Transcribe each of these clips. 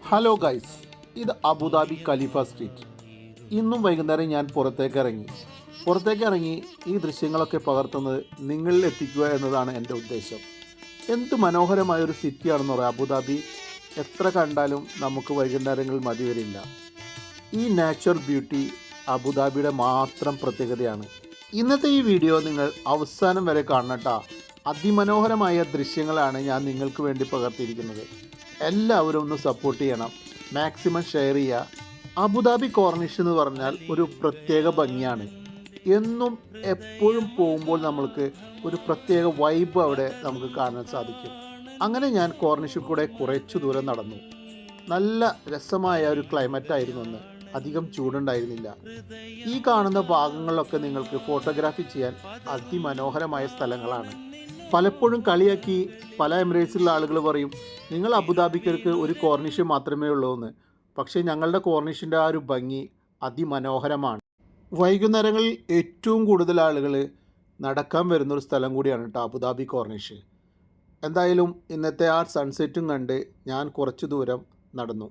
Hello guys, ഇത് Abu Dhabi ഖലീഫ street. ഇന്നും വൈകുന്നേരം ഞാൻ പുറത്തേക്ക് ഇറങ്ങി ഈ ദൃശ്യങ്ങളൊക്കെ പകർത്തുന്നത് നിങ്ങളിൽ എത്തിക്കുക എന്നതാണ് എൻ്റെ ഉദ്ദേശം. എന്ത് മനോഹരമായൊരു സിറ്റിയാണെന്ന് പറയാം അബുദാബി. എത്ര കണ്ടാലും നമുക്ക് വൈകുന്നേരങ്ങളിൽ മതി വരില്ല. ഈ നാച്ചുറൽ ബ്യൂട്ടി അബുദാബിയുടെ മാത്രം പ്രത്യേകതയാണ്. ഇന്നത്തെ ഈ വീഡിയോ നിങ്ങൾ അവസാനം വരെ കാണട്ടോ. അതിമനോഹരമായ ദൃശ്യങ്ങളാണ് ഞാൻ നിങ്ങൾക്ക് വേണ്ടി പകർത്തിയിരിക്കുന്നത്. എല്ലാവരും ഒന്ന് സപ്പോർട്ട് ചെയ്യണം, മാക്സിമം ഷെയർ ചെയ്യുക. അബുദാബി കോർണിഷ് എന്ന് പറഞ്ഞാൽ ഒരു പ്രത്യേക ഭംഗിയാണ്. എന്നും എപ്പോഴും പോകുമ്പോൾ നമ്മൾക്ക് ഒരു പ്രത്യേക വൈബ് അവിടെ നമുക്ക് കാണാൻ സാധിക്കും. അങ്ങനെ ഞാൻ കോർണിഷിൽ കൂടെ കുറച്ചു ദൂരം നടന്നു. നല്ല രസമായ ഒരു ക്ലൈമറ്റ് ആയിരുന്നു അന്ന്. അധികം ചൂടുണ്ടായിരുന്നില്ല. ഈ കാണുന്ന ഭാഗങ്ങളിലൊക്കെ നിങ്ങൾക്ക് ഫോട്ടോഗ്രാഫി ചെയ്യാൻ അതിമനോഹരമായ സ്ഥലങ്ങളാണ്. പലപ്പോഴും കളിയാക്കി പല എമിറേറ്റ്സിലുള്ള ആളുകൾ പറയും, നിങ്ങൾ അബുദാബിക്കർക്ക് ഒരു കോർണിഷ് മാത്രമേ ഉള്ളൂ എന്ന്. പക്ഷേ ഞങ്ങളുടെ കോർണിഷിൻ്റെ ആ ഒരു ഭംഗി അതിമനോഹരമാണ്. വൈകുന്നേരങ്ങളിൽ ഏറ്റവും കൂടുതൽ ആളുകൾ നടക്കാൻ വരുന്നൊരു സ്ഥലം കൂടിയാണ് കേട്ടോ അബുദാബി കോർണിഷ്. എന്തായാലും ഇന്നത്തെ ആ സൺസെറ്റും കണ്ട് ഞാൻ കുറച്ച് ദൂരം നടന്നു.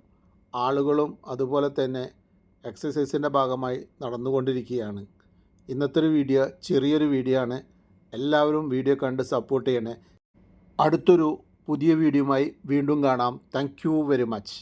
ആളുകളും അതുപോലെ തന്നെ എക്സസൈസിൻ്റെ ഭാഗമായി നടന്നുകൊണ്ടിരിക്കുകയാണ്. ഇന്നത്തെ ഒരു വീഡിയോ ചെറിയൊരു വീഡിയോ ആണ്. എല്ലാവരും വീഡിയോ കണ്ട് സപ്പോർട്ട് ചെയ്യണേ. അടുത്തൊരു പുതിയ വീഡിയോയുമായി വീണ്ടും കാണാം. Thank you very much.